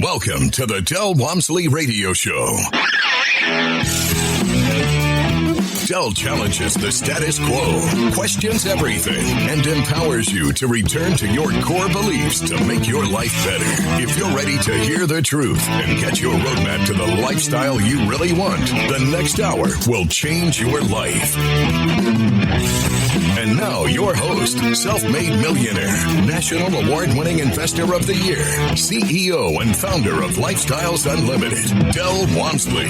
Welcome to the Del Walmsley Radio Show. Del challenges the status quo, questions everything, and empowers you to return to your core beliefs to make your life better. If you're ready to hear the truth and get your roadmap to the lifestyle you really want, the next hour will change your life. And now, your host, self-made millionaire, national award-winning investor of the year, CEO and founder of Lifestyles Unlimited, Del Walmsley.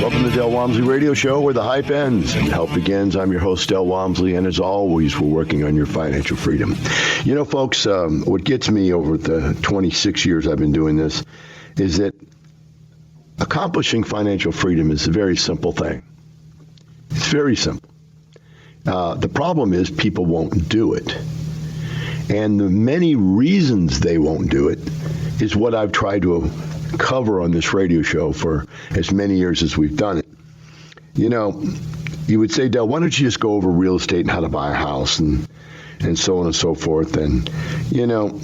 Welcome to the Del Walmsley Radio Show, where the hype ends and help begins. I'm your host, Del Walmsley, and as always, we're working on your financial freedom. You know, folks, what gets me over the 26 years I've been doing this is that accomplishing financial freedom is a very simple thing. It's very simple. The problem is people won't do it. And the many reasons they won't do it is what I've tried to cover on this radio show for as many years as we've done it. You know, you would say, Del, why don't you just go over real estate and how to buy a house and so on and so forth. And, you know,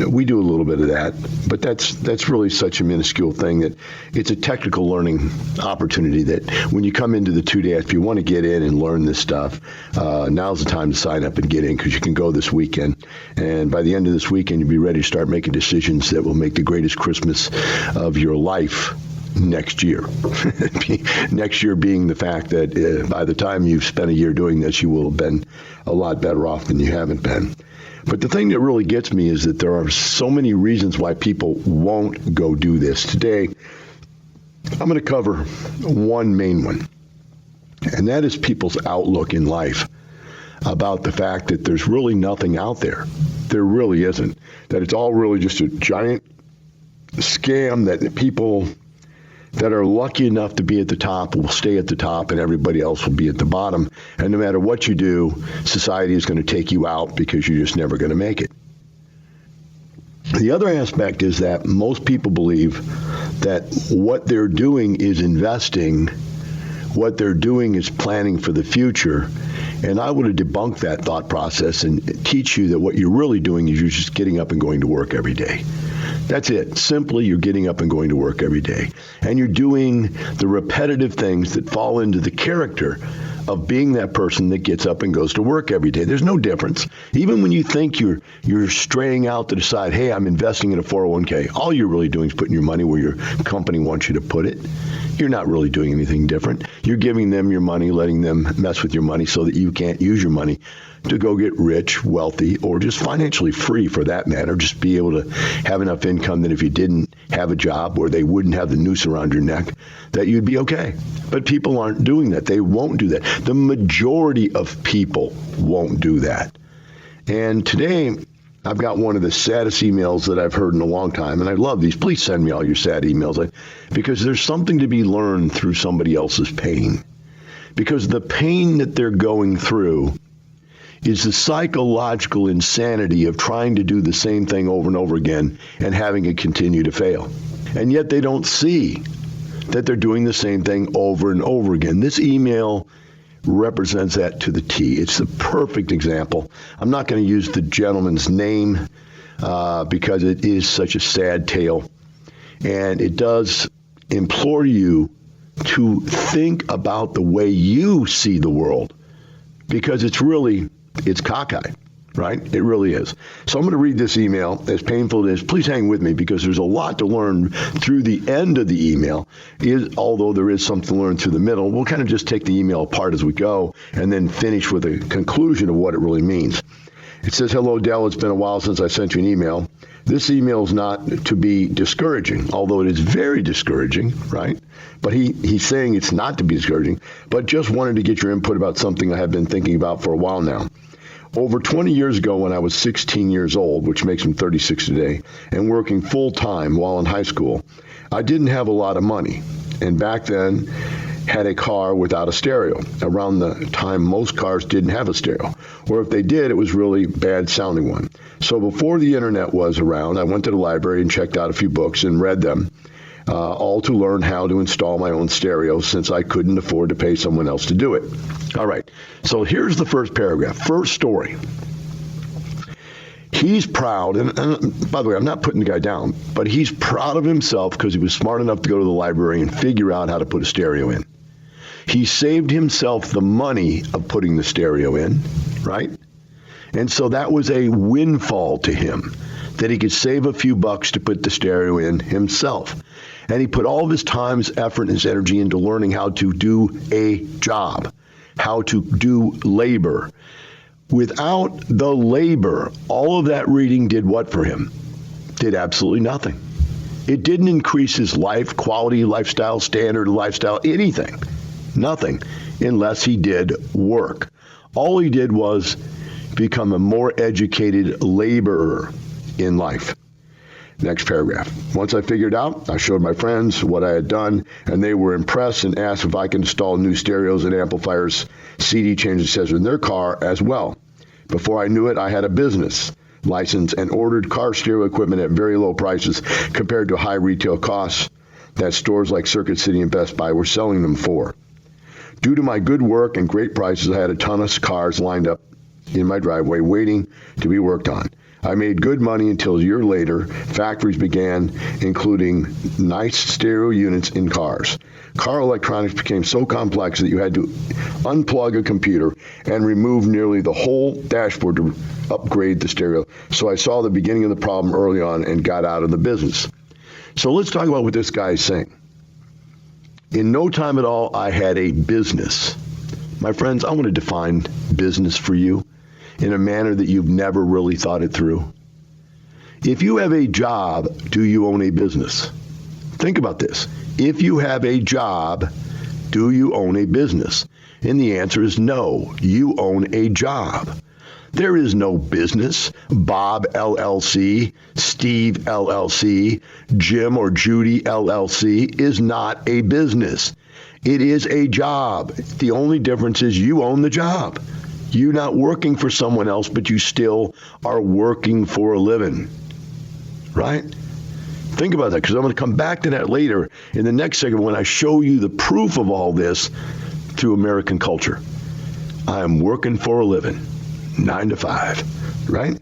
we do a little bit of that, but that's really such a minuscule thing that it's a technical learning opportunity that when you come into the 2-day, if you want to get in and learn this stuff, now's the time to sign up and get in, because you can go this weekend. And by the end of this weekend, you'll be ready to start making decisions that will make the greatest Christmas of your life next year. Next year being the fact that by the time you've spent a year doing this, you will have been a lot better off than you haven't been. But the thing that really gets me is that there are so many reasons why people won't go do this. Today, I'm going to cover one main one, and that is people's outlook in life about the fact that there's really nothing out there. There really isn't. That it's all really just a giant scam that people that are lucky enough to be at the top will stay at the top and everybody else will be at the bottom. And no matter what you do, society is going to take you out because you're just never going to make it. The other aspect is that most people believe that what they're doing is investing, what they're doing is planning for the future. And I would debunk that thought process and teach you that what you're really doing is you're just getting up and going to work every day. That's it. Simply, you're getting up and going to work every day. And you're doing the repetitive things that fall into the character of being that person that gets up and goes to work every day. There's no difference. Even when you think you're straying out to decide, hey, I'm investing in a 401k, all you're really doing is putting your money where your company wants you to put it. You're not really doing anything different. You're giving them your money, letting them mess with your money so that you can't use your money to go get rich, wealthy, or just financially free for that matter. Just be able to have enough income that if you didn't have a job or they wouldn't have the noose around your neck, that you'd be okay. But people aren't doing that. They won't do that. The majority of people won't do that. And today, I've got one of the saddest emails that I've heard in a long time, and I love these. Please send me all your sad emails, because there's something to be learned through somebody else's pain. Because the pain that they're going through is the psychological insanity of trying to do the same thing over and over again and having it continue to fail. And yet they don't see that they're doing the same thing over and over again. This email represents that to the T. It's the perfect example. I'm not going to use the gentleman's name because it is such a sad tale. And it does implore you to think about the way you see the world, because it's cockeyed, right? It really is. So I'm going to read this email, as painful as it is. Please hang with me, because there's a lot to learn through the end of the email. Although there is something to learn through the middle, we'll kind of just take the email apart as we go and then finish with a conclusion of what it really means. It says, hello, Del. It's been a while since I sent you an email. This email is not to be discouraging, although it is very discouraging, right? But he's saying it's not to be discouraging, but just wanted to get your input about something I have been thinking about for a while now. Over 20 years ago, when I was 16 years old, which makes me 36 today, and working full-time while in high school, I didn't have a lot of money, and back then had a car without a stereo. Around the time most cars didn't have a stereo, or if they did, it was really bad sounding one. So before the internet was around, I went to the library and checked out a few books and read them, all to learn how to install my own stereo, since I couldn't afford to pay someone else to do it. All right, so here's the first paragraph, first story. He's proud, and by the way, I'm not putting the guy down, but he's proud of himself because he was smart enough to go to the library and figure out how to put a stereo in. He saved himself the money of putting the stereo in, right? And so that was a windfall to him, that he could save a few bucks to put the stereo in himself. And he put all of his time, his effort, and his energy into learning how to do a job, how to do labor. Without the labor, all of that reading did what for him? Did absolutely nothing. It didn't increase his life quality, lifestyle, standard, lifestyle, anything. Nothing, unless he did work. All he did was become a more educated laborer in life. Next paragraph. Once I figured out, I showed my friends what I had done, and they were impressed and asked if I could install new stereos and amplifiers, CD change, etc. in their car as well. Before I knew it, I had a business license and ordered car stereo equipment at very low prices compared to high retail costs that stores like Circuit City and Best Buy were selling them for. Due to my good work and great prices, I had a ton of cars lined up in my driveway waiting to be worked on. I made good money until a year later, factories began including nice stereo units in cars. Car electronics became so complex that you had to unplug a computer and remove nearly the whole dashboard to upgrade the stereo. So I saw the beginning of the problem early on and got out of the business. So let's talk about what this guy is saying. In no time at all, I had a business. My friends, I want to define business for you in a manner that you've never really thought it through. If you have a job, do you own a business? Think about this. If you have a job, do you own a business? And the answer is no, you own a job. There is no business. Bob LLC, Steve LLC, Jim or Judy LLC is not a business. It is a job. The only difference is you own the job. You're not working for someone else, but you still are working for a living, right? Think about that, because I'm going to come back to that later in the next segment when I show you the proof of all this through American culture. I am working for a living, 9 to 5, right?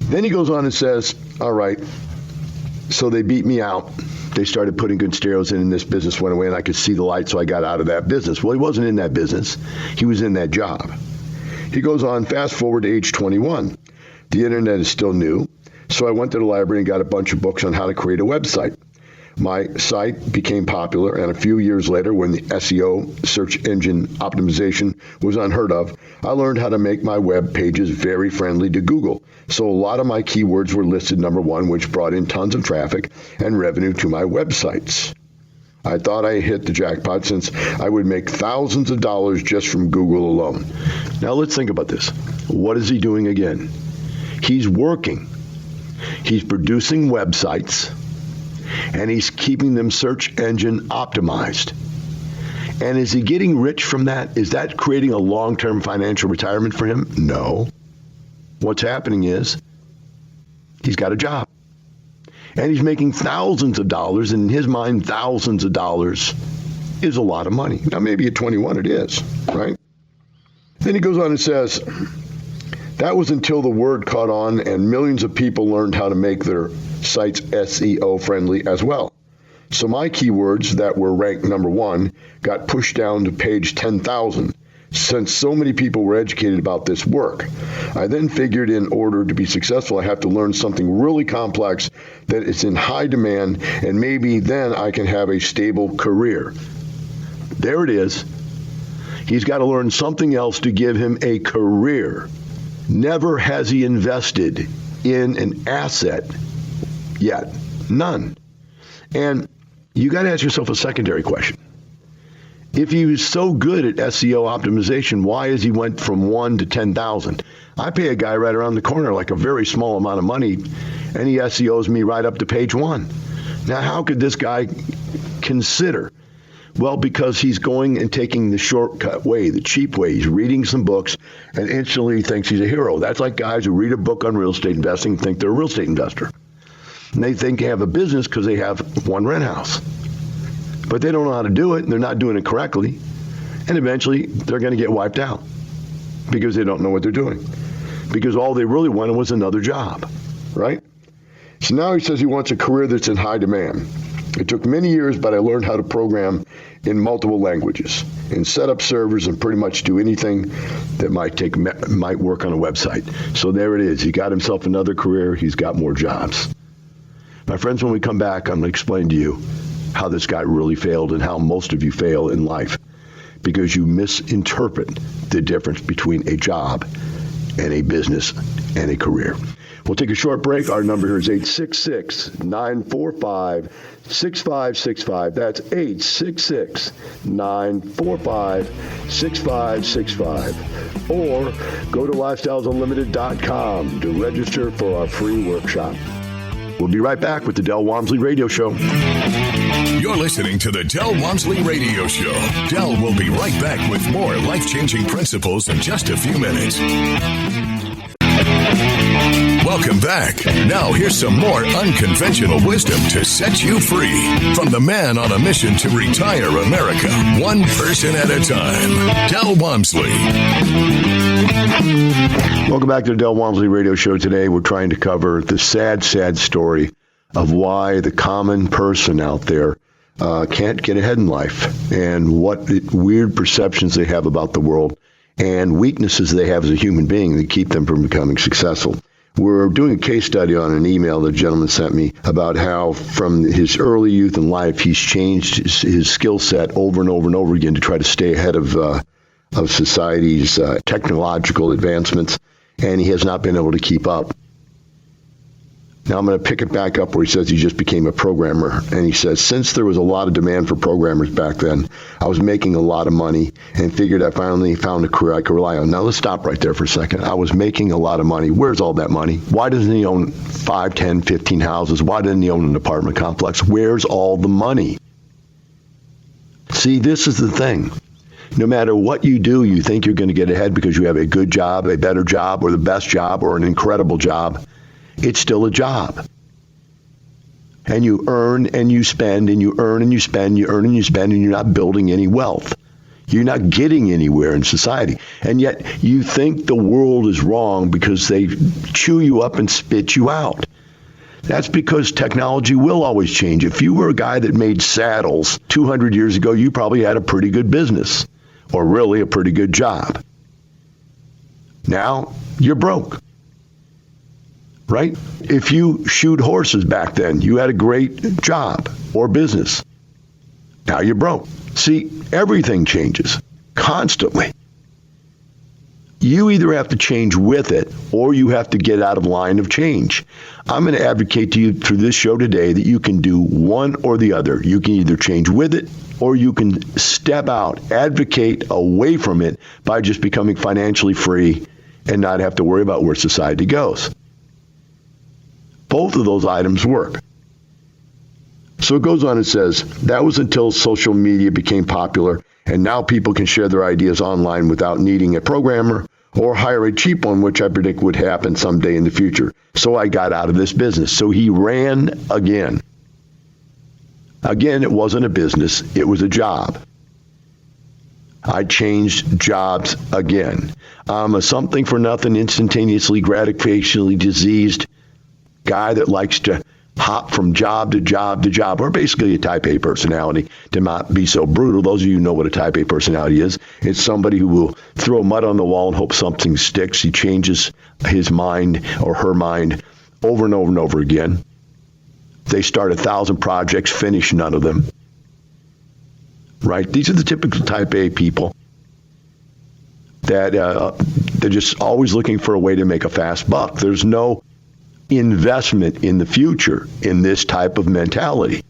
Then he goes on and says, all right, so they beat me out. They started putting good stereos in, and this business went away, and I could see the light, so I got out of that business. Well, he wasn't in that business. He was in that job. He goes on, fast forward to age 21. The internet is still new, so I went to the library and got a bunch of books on how to create a website. My site became popular, and a few years later, when the SEO, search engine optimization, was unheard of, I learned how to make my web pages very friendly to Google. So a lot of my keywords were listed number one, which brought in tons of traffic and revenue to my websites. I thought I hit the jackpot since I would make thousands of dollars just from Google alone. Now let's think about this. What is he doing again? He's working. He's producing websites, and he's keeping them search engine optimized. And is he getting rich from that? Is that creating a long-term financial retirement for him? No. What's happening is he's got a job. And he's making thousands of dollars, and in his mind, thousands of dollars is a lot of money. Now, maybe at 21 it is, right? Then he goes on and says, that was until the word caught on and millions of people learned how to make their sites SEO friendly as well. So my keywords that were ranked number one got pushed down to page 10,000 since so many people were educated about this work. I then figured in order to be successful, I have to learn something really complex that is in high demand, and maybe then I can have a stable career. There it is. He's got to learn something else to give him a career. Never has he invested in an asset yet. None. And you got to ask yourself a secondary question. If he was so good at SEO optimization, why has he went from 1 to 10,000? I pay a guy right around the corner like a very small amount of money, and he SEOs me right up to page 1. Now, how could this guy consider? Well, because he's going and taking the shortcut way, the cheap way. He's reading some books and instantly thinks he's a hero. That's like guys who read a book on real estate investing and think they're a real estate investor. And they think they have a business because they have one rent house. But they don't know how to do it, and they're not doing it correctly. And eventually, they're going to get wiped out because they don't know what they're doing. because all they really wanted was another job, right? So now he says he wants a career that's in high demand. It took many years, but I learned how to program in multiple languages and set up servers and pretty much do anything that might work on a website. So there it is. He got himself another career. He's got more jobs. My friends, when we come back, I'm going to explain to you how this guy really failed and how most of you fail in life because you misinterpret the difference between a job and a business and a career. We'll take a short break. Our number here is 866-945-6565. That's 866-945-6565. Or go to lifestylesunlimited.com to register for our free workshop. We'll be right back with the Del Walmsley Radio Show. You're listening to the Del Walmsley Radio Show. Del will be right back with more life-changing principles in just a few minutes. Welcome back. Now here's some more unconventional wisdom to set you free from the man on a mission to retire America, one person at a time, Del Walmsley. Welcome back to the Del Walmsley Radio Show. Today we're trying to cover the sad, sad story of why the common person out there can't get ahead in life and what weird perceptions they have about the world and weaknesses they have as a human being that keep them from becoming successful. We're doing a case study on an email that a gentleman sent me about how from his early youth in life, he's changed his skill set over and over and over again to try to stay ahead of society's technological advancements, and he has not been able to keep up. Now I'm going to pick it back up where he says he just became a programmer. And he says, since there was a lot of demand for programmers back then, I was making a lot of money and figured I finally found a career I could rely on. Now let's stop right there for a second. I was making a lot of money. Where's all that money? Why doesn't he own 5, 10, 15 houses? Why doesn't he own an apartment complex? Where's all the money? See, this is the thing. No matter what you do, you think you're going to get ahead because you have a good job, a better job, or the best job, or an incredible job. It's still a job. And you earn and you spend and you earn and you spend, you earn and you spend, and you're not building any wealth. You're not getting anywhere in society. And yet you think the world is wrong because they chew you up and spit you out. That's because technology will always change. If you were a guy that made saddles 200 years ago, you probably had a pretty good business or really a pretty good job. Now you're broke. Right? If you shoot horses back then, you had a great job or business. Now you're broke. See, everything changes constantly. You either have to change with it or you have to get out of line of change. I'm going to advocate to you through this show today that you can do one or the other. You can either change with it or you can step out, advocate away from it by just becoming financially free and not have to worry about where society goes. Both of those items work. So it goes on and says, that was until social media became popular, and now people can share their ideas online without needing a programmer or hire a cheap one, which I predict would happen someday in the future. So I got out of this business. So he ran again. Again, it wasn't a business, it was a job. I changed jobs again. I'm a something for nothing, instantaneously, gratificationally diseased guy that likes to hop from job to job to job, or basically a type A personality, to not be so brutal. Those of you who know what a type A personality is, it's somebody who will throw mud on the wall and hope something sticks. He changes his mind or her mind over and over and over again. They start 1,000 projects, finish none of them. Right? These are the typical type A people that they're just always looking for a way to make a fast buck. There's no investment in the future in this type of mentality.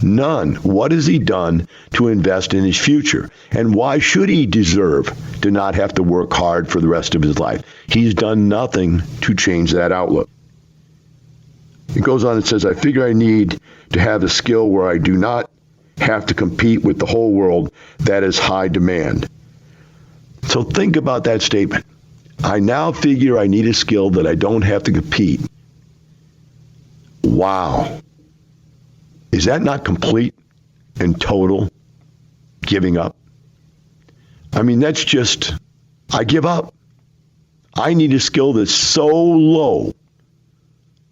None. What has he done to invest in his future? And why should he deserve to not have to work hard for the rest of his life? He's done nothing to change that outlook. It goes on and says, I figure I need to have a skill where I do not have to compete with the whole world that is high demand. So think about that statement. I now figure I need a skill that I don't have to compete. Wow. Is that not complete and total giving up? I mean, that's just, I give up. I need a skill that's so low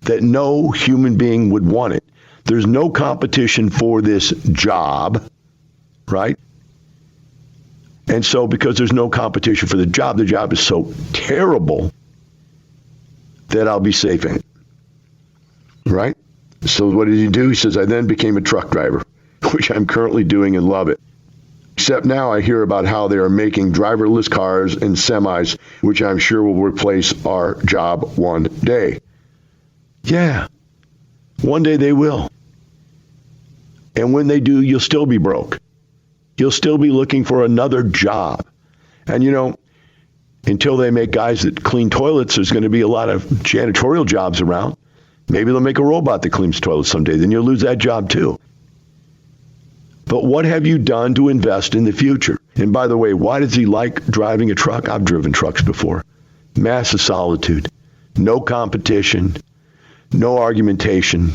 that no human being would want it. There's no competition for this job, right? And so because there's no competition for the job is so terrible that I'll be safe in it, right? So what did he do? He says, I then became a truck driver, which I'm currently doing and love it. Except now I hear about how they are making driverless cars and semis, which I'm sure will replace our job one day. Yeah, one day they will. And when they do, you'll still be broke. You'll still be looking for another job. And, until they make guys that clean toilets, there's going to be a lot of janitorial jobs around. Maybe they'll make a robot that cleans toilets someday. Then you'll lose that job too. But what have you done to invest in the future? And by the way, why does he like driving a truck? I've driven trucks before. Massive solitude. No competition. No argumentation.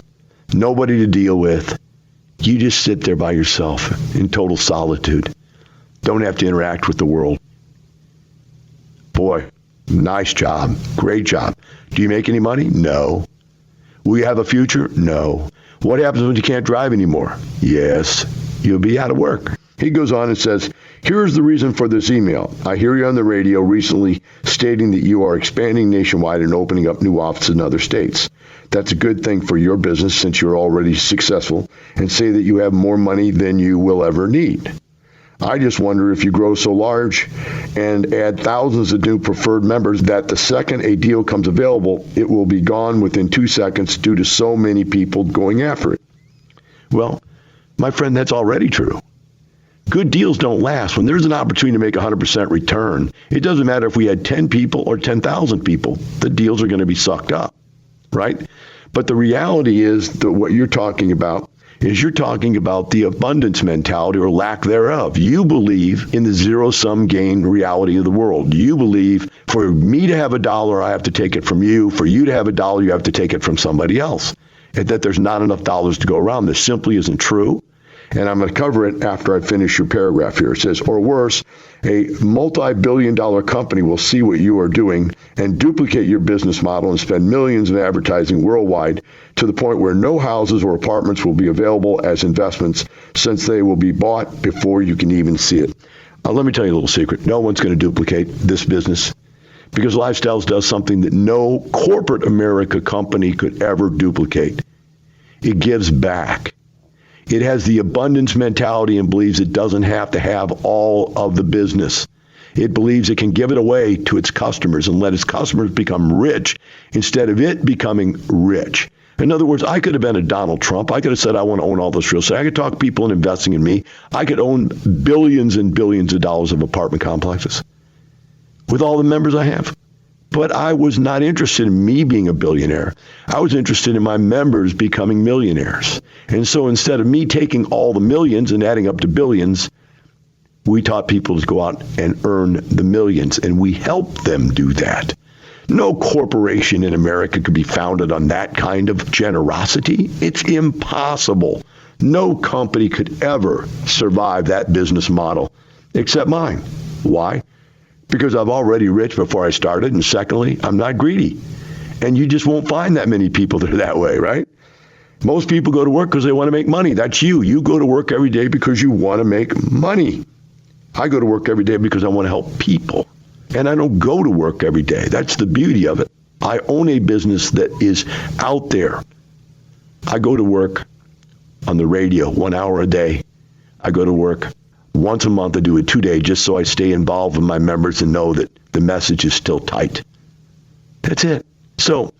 Nobody to deal with. You just sit there by yourself in total solitude. Don't have to interact with the world. Boy, nice job. Great job. Do you make any money? No. Will you have a future? No. What happens when you can't drive anymore? Yes. You'll be out of work. He goes on and says, here's the reason for this email. I hear you on the radio recently stating that you are expanding nationwide and opening up new offices in other states. That's a good thing for your business since you're already successful, and say that you have more money than you will ever need. I just wonder if you grow so large and add thousands of new preferred members that the second a deal comes available, it will be gone within 2 seconds due to so many people going after it. Well, my friend, that's already true. Good deals don't last. When there's an opportunity to make 100% return, it doesn't matter if we had 10 people or 10,000 people, the deals are going to be sucked up, right? But the reality is that what you're talking about is you're talking about the abundance mentality or lack thereof. You believe in the zero-sum gain reality of the world. You believe for me to have $1, I have to take it from you. For you to have $1, you have to take it from somebody else. And that there's not enough dollars to go around. This simply isn't true. And I'm going to cover it after I finish your paragraph here. It says, or worse, a multi-billion-dollar company will see what you are doing and duplicate your business model and spend millions in advertising worldwide to the point where no houses or apartments will be available as investments since they will be bought before you can even see it. Let me tell you a little secret. No one's going to duplicate this business because Lifestyles does something that no corporate America company could ever duplicate. It gives back. It has the abundance mentality and believes it doesn't have to have all of the business. It believes it can give it away to its customers and let its customers become rich instead of it becoming rich. In other words, I could have been a Donald Trump. I could have said, I want to own all this real estate. I could talk people into investing in me. I could own billions and billions of dollars of apartment complexes with all the members I have. But I was not interested in me being a billionaire. I was interested in my members becoming millionaires. And so instead of me taking all the millions and adding up to billions, we taught people to go out and earn the millions, and we helped them do that. No corporation in America could be founded on that kind of generosity. It's impossible. No company could ever survive that business model except mine. Why? Because I'm already rich before I started, and secondly, I'm not greedy. And you just won't find that many people that are that way, right? Most people go to work because they want to make money. That's you. You go to work every day because you want to make money. I go to work every day because I want to help people. And I don't go to work every day. That's the beauty of it. I own a business that is out there. I go to work on the radio 1 hour a day. I go to work once a month. I do it 2 days just so I stay involved with my members and know that the message is still tight. That's it. So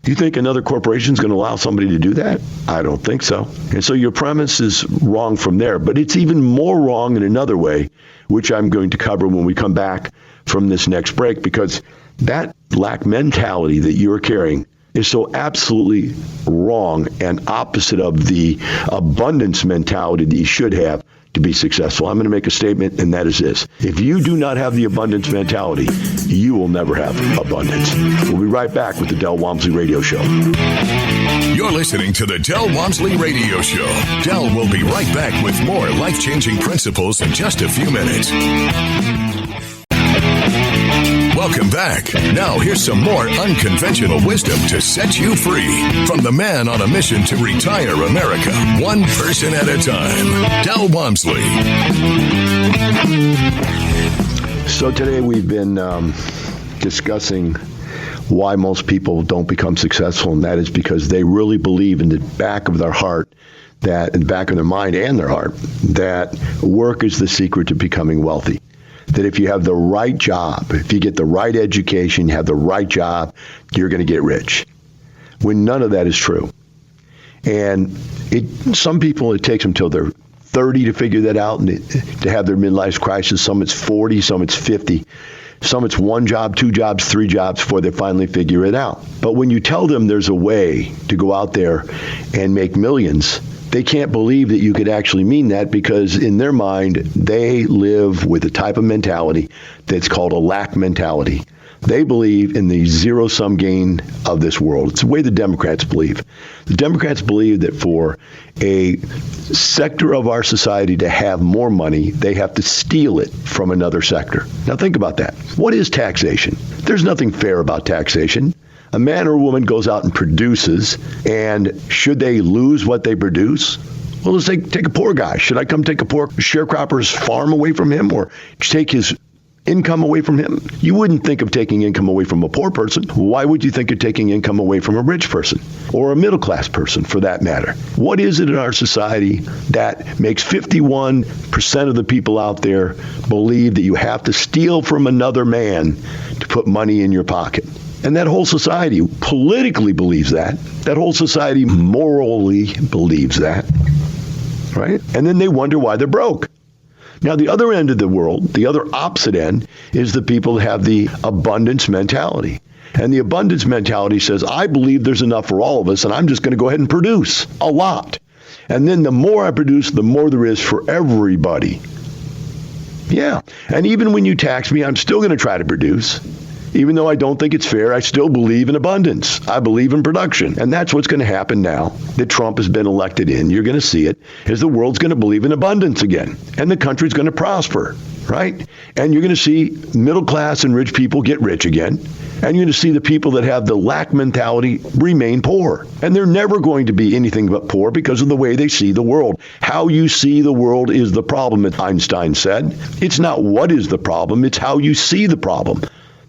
you think another corporation is going to allow somebody to do that? I don't think so. And so your premise is wrong from there. But it's even more wrong in another way, which I'm going to cover when we come back from this next break, because that lack mentality that you're carrying is so absolutely wrong and opposite of the abundance mentality that you should have to be successful. I'm going to make a statement, and that is this. If you do not have the abundance mentality, you will never have abundance. We'll be right back with the Del Walmsley Radio Show. You're listening to the Del Walmsley Radio Show. Del will be right back with more life-changing principles in just a few minutes. Welcome back. Now here's some more unconventional wisdom to set you free from the man on a mission to retire America, one person at a time, Del Walmsley. So today we've been discussing why most people don't become successful, and that is because they really believe in the back of their heart, that in the back of their mind and their heart, that work is the secret to becoming wealthy. That if you have the right job, if you get the right education, you have the right job, you're going to get rich. When none of that is true. And some people, it takes them till they're 30 to figure that out and to have their midlife crisis. Some it's 40, some it's 50. Some it's one job, two jobs, three jobs before they finally figure it out. But when you tell them there's a way to go out there and make millions, they can't believe that you could actually mean that, because in their mind, they live with a type of mentality that's called a lack mentality. They believe in the zero-sum gain of this world. It's the way the Democrats believe. The Democrats believe that for a sector of our society to have more money, they have to steal it from another sector. Now think about that. What is taxation? There's nothing fair about taxation. A man or a woman goes out and produces, and should they lose what they produce? Well, let's take a poor guy. Should I come take a poor sharecropper's farm away from him, or take his income away from him? You wouldn't think of taking income away from a poor person. Why would you think of taking income away from a rich person or a middle class person, for that matter? What is it in our society that makes 51% of the people out there believe that you have to steal from another man to put money in your pocket? And that whole society politically believes that. That whole society morally believes that, right? And then they wonder why they're broke. Now, the other end of the world, the other opposite end, is the people that have the abundance mentality. And the abundance mentality says, I believe there's enough for all of us, and I'm just going to go ahead and produce a lot. And then the more I produce, the more there is for everybody. Yeah. And even when you tax me, I'm still going to try to produce. Even though I don't think it's fair, I still believe in abundance. I believe in production. And that's what's going to happen now that Trump has been elected in. You're going to see it, is the world's going to believe in abundance again. And the country's going to prosper, right? And you're going to see middle class and rich people get rich again. And you're going to see the people that have the lack mentality remain poor. And they're never going to be anything but poor because of the way they see the world. How you see the world is the problem, as Einstein said. It's not what is the problem, it's how you see the problem.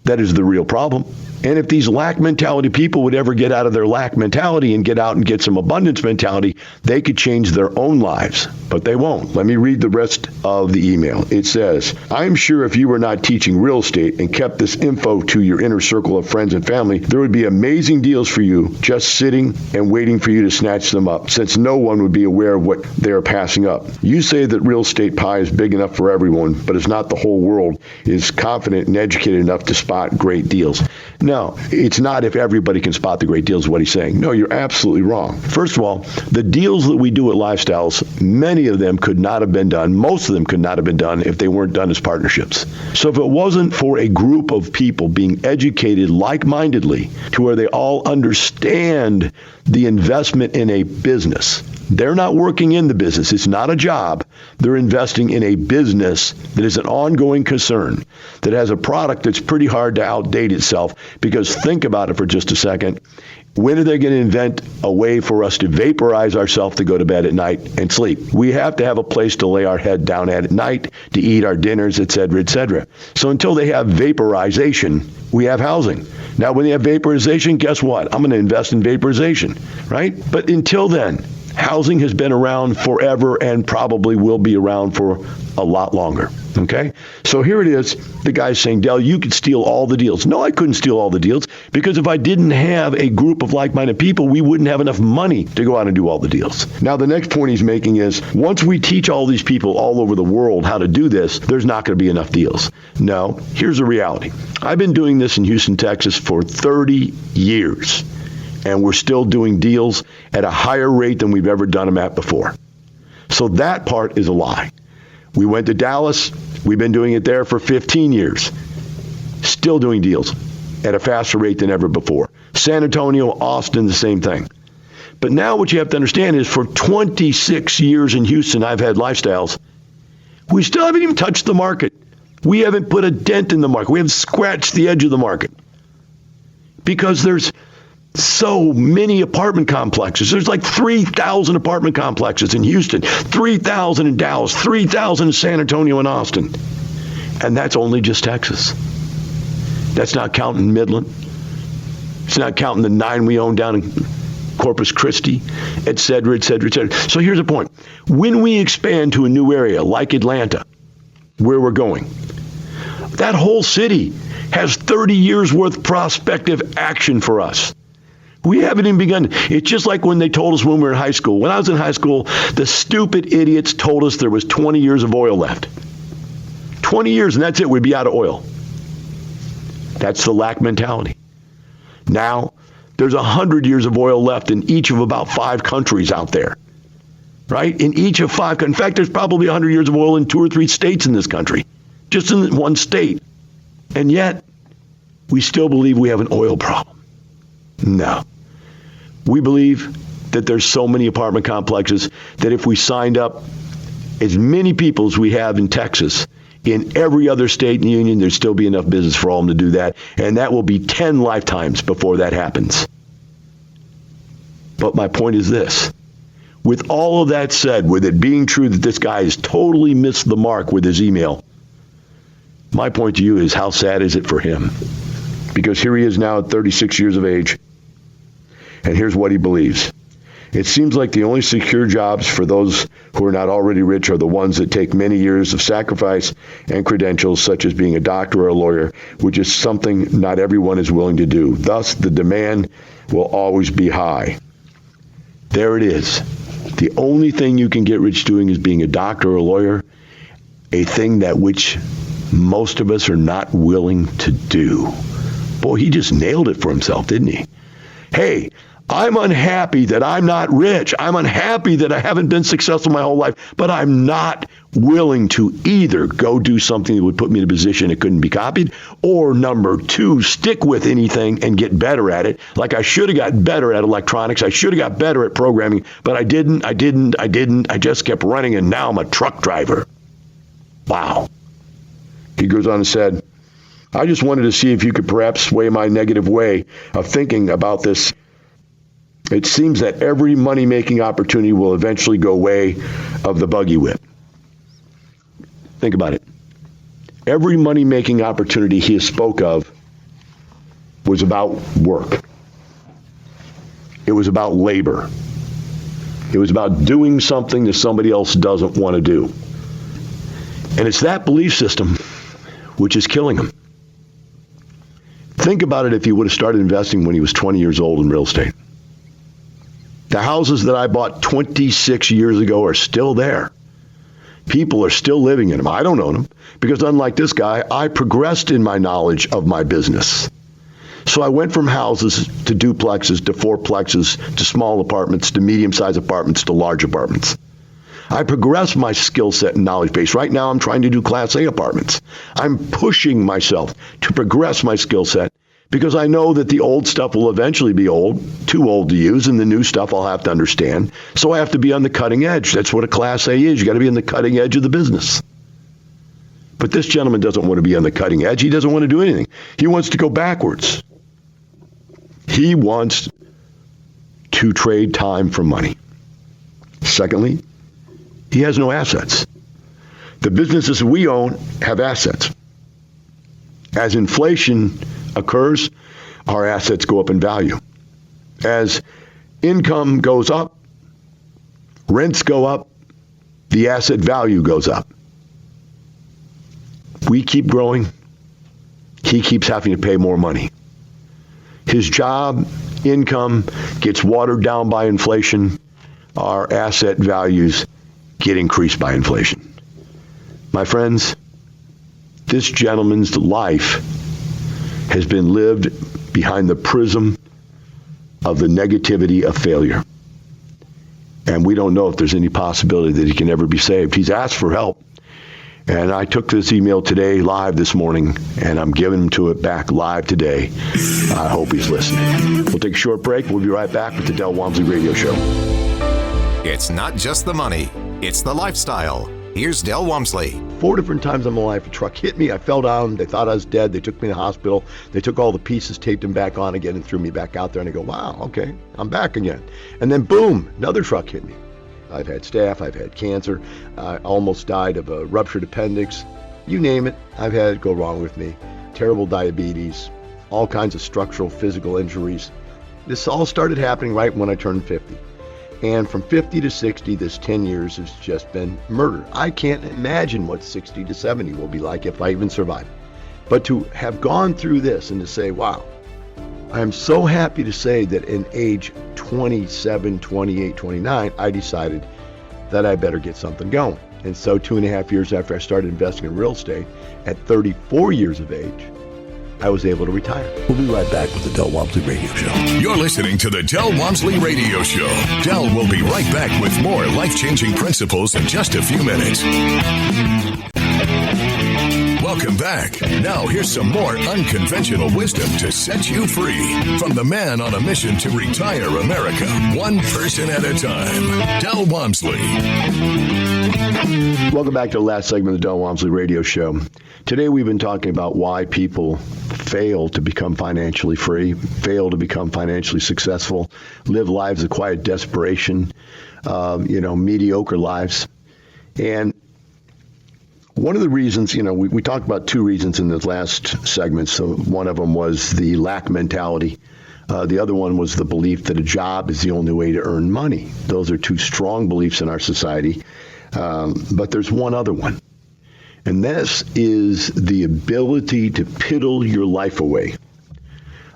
That is the real problem. And if these lack mentality people would ever get out of their lack mentality and get out and get some abundance mentality, they could change their own lives, but they won't. Let me read the rest of the email. It says, I'm sure if you were not teaching real estate and kept this info to your inner circle of friends and family, there would be amazing deals for you just sitting and waiting for you to snatch them up, since no one would be aware of what they are passing up. You say that real estate pie is big enough for everyone, but it's not. The whole world is confident and educated enough to spot great deals. No, it's not if everybody can spot the great deals, is what he's saying. No, you're absolutely wrong. First of all, the deals that we do at Lifestyles, many of them could not have been done, most of them could not have been done if they weren't done as partnerships. So if it wasn't for a group of people being educated like-mindedly to where they all understand the investment in a business, they're not working in the business. It's not a job. They're investing in a business that is an ongoing concern, that has a product that's pretty hard to outdate itself. Because think about it for just a second. When are they going to invent a way for us to vaporize ourselves to go to bed at night and sleep? We have to have a place to lay our head down at night, to eat our dinners, et cetera, et cetera. So until they have vaporization, we have housing. Now, when they have vaporization, guess what? I'm going to invest in vaporization, right? But until then, housing has been around forever and probably will be around for a lot longer, okay? So here it is. The guy's saying, Del, you could steal all the deals. No, I couldn't steal all the deals, because if I didn't have a group of like-minded people, we wouldn't have enough money to go out and do all the deals. Now, the next point he's making is, once we teach all these people all over the world how to do this, there's not going to be enough deals. No, here's the reality. I've been doing this in Houston, Texas for 30 years. And we're still doing deals at a higher rate than we've ever done them at before. So that part is a lie. We went to Dallas. We've been doing it there for 15 years. Still doing deals at a faster rate than ever before. San Antonio, Austin, the same thing. But now what you have to understand is, for 26 years in Houston, I've had Lifestyles. We still haven't even touched the market. We haven't put a dent in the market. We haven't scratched the edge of the market because there's so many apartment complexes. There's like 3,000 apartment complexes in Houston, 3,000 in Dallas, 3,000 in San Antonio and Austin. And that's only just Texas. That's not counting Midland. It's not counting the 9 we own down in Corpus Christi, et cetera, et cetera, et cetera. So here's the point. When we expand to a new area like Atlanta, where we're going, that whole city has 30 years worth of prospective action for us. We haven't even begun. It's just like when they told us when we were in high school. When I was in high school, the stupid idiots told us there was 20 years of oil left. 20 years and that's it. We'd be out of oil. That's the lack mentality. Now, there's 100 years of oil left in each of about 5 countries out there, right? In each of 5. In fact, there's probably 100 years of oil in 2 or 3 states in this country, just in one state. And yet, we still believe we have an oil problem. No. We believe that there's so many apartment complexes that if we signed up as many people as we have in Texas, in every other state in the union, there'd still be enough business for all of them to do that. And that will be 10 lifetimes before that happens. But my point is this. With all of that said, with it being true that this guy has totally missed the mark with his email, my point to you is how sad is it for him? Because here he is now at 36 years of age. And here's what he believes. It seems like the only secure jobs for those who are not already rich are the ones that take many years of sacrifice and credentials, such as being a doctor or a lawyer, which is something not everyone is willing to do. Thus, the demand will always be high. There it is. The only thing you can get rich doing is being a doctor or a lawyer, a thing that which most of us are not willing to do. Boy, he just nailed it for himself, didn't he? Hey, I'm unhappy that I'm not rich. I'm unhappy that I haven't been successful my whole life, but I'm not willing to either go do something that would put me in a position it couldn't be copied, or number 2, stick with anything and get better at it. Like I should have got better at electronics. I should have got better at programming, but I didn't. I just kept running, and now I'm a truck driver. Wow. He goes on and said, I just wanted to see if you could perhaps sway my negative way of thinking about this. It seems that every money-making opportunity will eventually go way of the buggy whip. Think about it. Every money-making opportunity he spoke of was about work. It was about labor. It was about doing something that somebody else doesn't want to do. And it's that belief system which is killing him. Think about it if he would have started investing when he was 20 years old in real estate. The houses that I bought 26 years ago are still there. People are still living in them. I don't own them because unlike this guy, I progressed in my knowledge of my business. So I went from houses to duplexes to fourplexes to small apartments to medium-sized apartments to large apartments. I progressed my skill set and knowledge base. Right now, I'm trying to do Class A apartments. I'm pushing myself to progress my skill set because I know that the old stuff will eventually be old, too old to use, and the new stuff I'll have to understand. So I have to be on the cutting edge. That's what a Class A is. You got to be on the cutting edge of the business. But this gentleman doesn't want to be on the cutting edge. He doesn't want to do anything. He wants to go backwards. He wants to trade time for money. Secondly, he has no assets. The businesses we own have assets. As inflation occurs, our assets go up in value. As income goes up, rents go up, the asset value goes up. We keep growing. He keeps having to pay more money. His job, income gets watered down by inflation. Our asset values get increased by inflation. My friends, this gentleman's life has been lived behind the prism of the negativity of failure. And we don't know if there's any possibility that he can ever be saved. He's asked for help. And I took this email today live this morning, and I'm giving him to it back live today. I hope he's listening. We'll take a short break. We'll be right back with the Del Walmsley Radio Show. It's not just the money, it's the lifestyle. Here's Del Walmsley. 4 different times in my life, a truck hit me. I fell down. They thought I was dead. They took me to the hospital. They took all the pieces, taped them back on again, and threw me back out there. And I go, wow, okay, I'm back again. And then boom, another truck hit me. I've had staph. I've had cancer. I almost died of a ruptured appendix. You name it, I've had it go wrong with me. Terrible diabetes, all kinds of structural, physical injuries. This all started happening right when I turned 50. And from 50 to 60, this 10 years has just been murder. I can't imagine what 60 to 70 will be like if I even survive. But to have gone through this and to say, wow, I am so happy to say that in age 27, 28, 29, I decided that I better get something going. And so 2.5 years after I started investing in real estate, at 34 years of age, I was able to retire. We'll be right back with the Del Walmsley Radio Show. You're listening to the Del Walmsley Radio Show. Del will be right back with more life-changing principles in just a few minutes. Welcome back. Now here's some more unconventional wisdom to set you free from the man on a mission to retire America, one person at a time, Del Walmsley. Welcome back to the last segment of the Del Walmsley Radio Show. Today we've been talking about why people fail to become financially free, fail to become financially successful, live lives of quiet desperation, mediocre lives. And one of the reasons, we talked about 2 reasons in the last segment. So one of them was the lack mentality. The other one was the belief that a job is the only way to earn money. Those are 2 strong beliefs in our society. But there's one other one. And this is the ability to piddle your life away.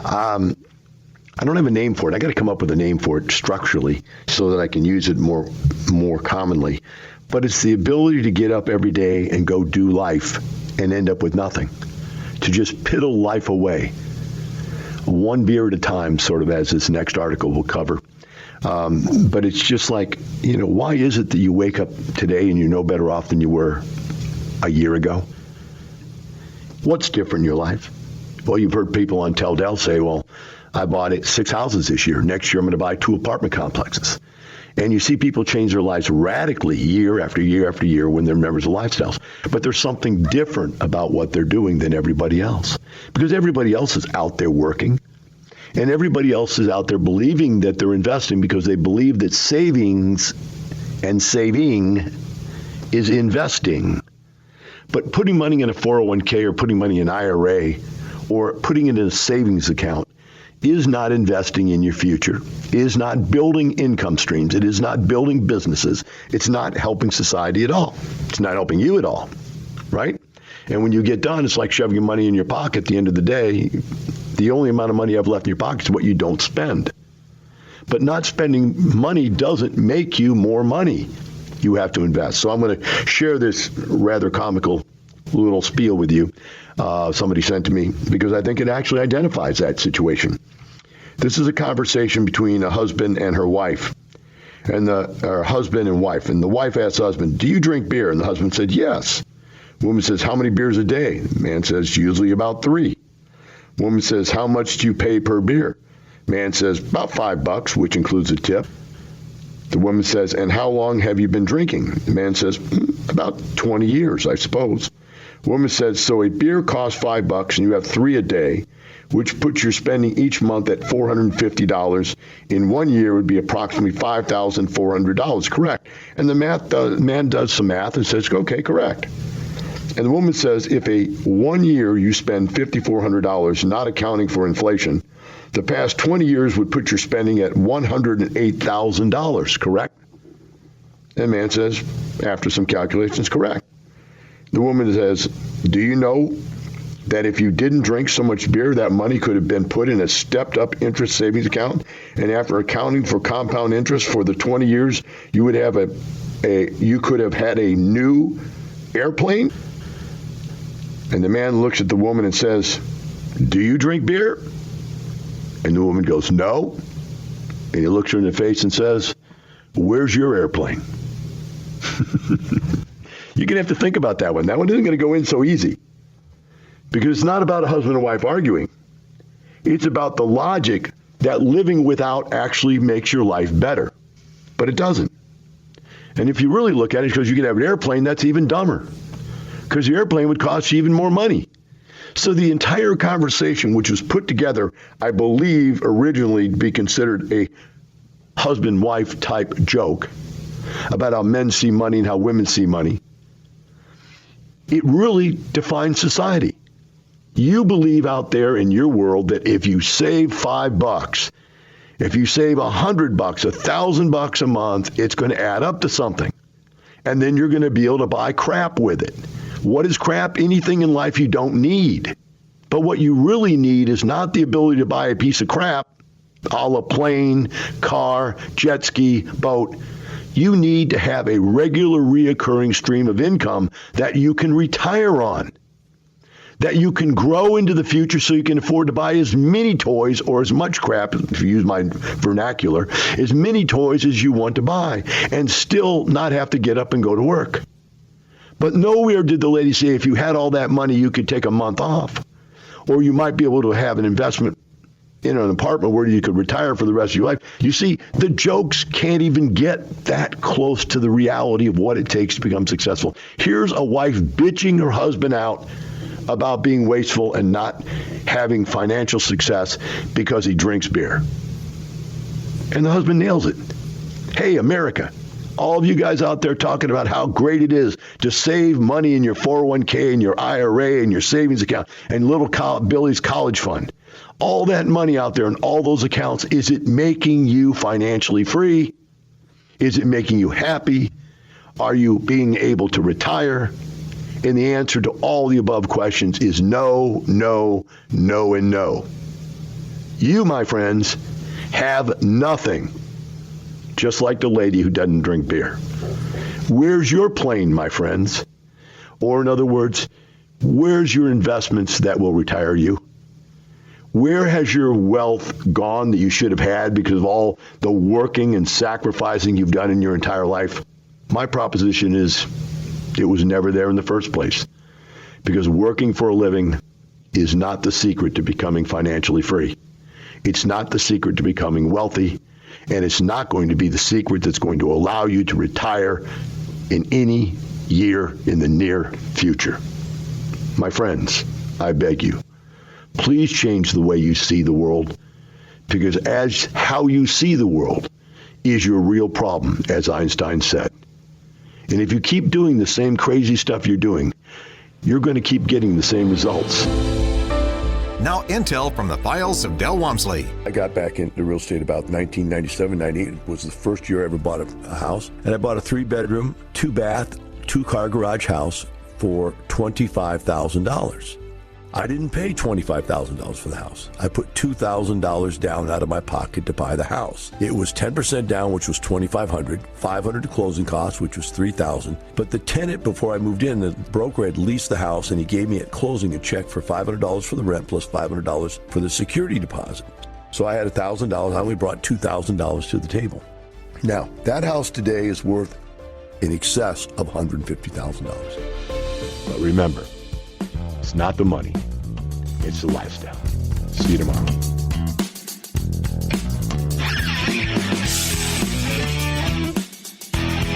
I don't have a name for it. I got to come up with a name for it structurally so that I can use it more commonly. But it's the ability to get up every day and go do life and end up with nothing. To just piddle life away. One beer at a time, sort of, as this next article will cover. But it's just like, why is it that you wake up today and you're no better off than you were a year ago? What's different in your life? Well, you've heard people on Tell Del say, well, I bought 6 houses this year. Next year, I'm going to buy 2 apartment complexes. And you see people change their lives radically year after year after year when they're members of Lifestyles. But there's something different about what they're doing than everybody else. Because everybody else is out there working. And everybody else is out there believing that they're investing because they believe that savings and saving is investing. But putting money in a 401k or putting money in an IRA or putting it in a savings account is not investing in your future, is not building income streams. It is not building businesses. It's not helping society at all. It's not helping you at all, right? And when you get done, it's like shoving your money in your pocket. At the end of the day, the only amount of money you have left in your pocket is what you don't spend. But not spending money doesn't make you more money. You have to invest. So I'm going to share this rather comical little spiel with you. Somebody sent to me because I think it actually identifies that situation. This is a conversation between a husband and her wife, and or husband and wife. And the wife asks the husband, "Do you drink beer?" And the husband said, "Yes." Woman says, "How many beers a day?" The man says, "Usually about 3." Woman says, "How much do you pay per beer?" Man says, "About $5, which includes a tip." The woman says, "And how long have you been drinking?" The man says, "About 20 years, I suppose." Woman says, "So a beer costs $5 and you have 3 a day, which puts your spending each month at $450. In 1 year would be approximately $5,400. Correct." And the man does some math and says, "Okay, correct." And the woman says, if 1 year you spend $5,400, not accounting for inflation, the past 20 years would put your spending at $108,000, correct? And the man says, after some calculations, correct. The woman says, "Do you know that if you didn't drink so much beer, that money could have been put in a stepped-up interest savings account, and after accounting for compound interest for the 20 years, you would have you could have had a new airplane?" And the man looks at the woman and says, "Do you drink beer?" And the woman goes, "No." And he looks her in the face and says, "Where's your airplane?" You're going to have to think about that one. That one isn't going to go in so easy. Because it's not about a husband and wife arguing. It's about the logic that living without actually makes your life better. But it doesn't. And if you really look at it, because you can have an airplane, that's even dumber. because the airplane would cost you even more money. So the entire conversation, which was put together, I believe, originally to be considered a husband-wife type joke about how men see money and how women see money, it really defines society. You believe out there in your world that if you save $5, if you save $100, $1,000 a month, it's going to add up to something. And then you're going to be able to buy crap with it. What is crap? Anything in life you don't need. But what you really need is not the ability to buy a piece of crap, a la plane, car, jet ski, boat. You need to have a regular reoccurring stream of income that you can retire on, that you can grow into the future so you can afford to buy as many toys or as much crap, if you use my vernacular, as many toys as you want to buy and still not have to get up and go to work. But nowhere did the lady say if you had all that money, you could take a month off, or you might be able to have an investment in an apartment where you could retire for the rest of your life. You see, the jokes can't even get that close to the reality of what it takes to become successful. Here's a wife bitching her husband out about being wasteful and not having financial success because he drinks beer. And the husband nails it. Hey, America, all of you guys out there talking about how great it is to save money in your 401k and your IRA and your savings account and little Billy's college fund. All that money out there in all those accounts, is it making you financially free? Is it making you happy? Are you being able to retire? And the answer to all the above questions is no, no, no, and no. You, my friends, have nothing, just like the lady who doesn't drink beer. Where's your plane, my friends? Or in other words, where's your investments that will retire you? Where has your wealth gone that you should have had because of all the working and sacrificing you've done in your entire life? My proposition is it was never there in the first place, because working for a living is not the secret to becoming financially free. It's not the secret to becoming wealthy, and it's not going to be the secret that's going to allow you to retire in any year in the near future. My friends, I beg you, please change the way you see the world, because as how you see the world is your real problem, as Einstein said. And if you keep doing the same crazy stuff you're doing, you're going to keep getting the same results. Now, intel from the files of Del Walmsley. I got back into real estate about 1997, 98. It was the first year I ever bought a house. And I bought a 3-bedroom, 2-bath, 2-car garage house for $25,000. I didn't pay $25,000 for the house. I put $2,000 down out of my pocket to buy the house. It was 10% down, which was $2,500, $500 to closing costs, which was $3,000. But the tenant, before I moved in, the broker had leased the house, and he gave me at closing a check for $500 for the rent plus $500 for the security deposit. So I had $1,000. I only brought $2,000 to the table. Now, that house today is worth in excess of $150,000. But remember, it's not the money, it's the lifestyle. See you tomorrow.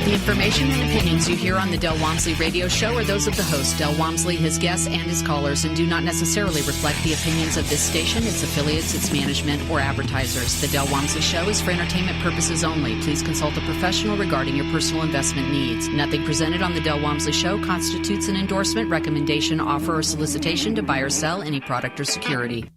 The information and opinions you hear on the Del Walmsley radio show are those of the host, Del Walmsley, his guests, and his callers, and do not necessarily reflect the opinions of this station, its affiliates, its management, or advertisers. The Del Walmsley show is for entertainment purposes only. Please consult a professional regarding your personal investment needs. Nothing presented on the Del Walmsley show constitutes an endorsement, recommendation, offer, or solicitation to buy or sell any product or security.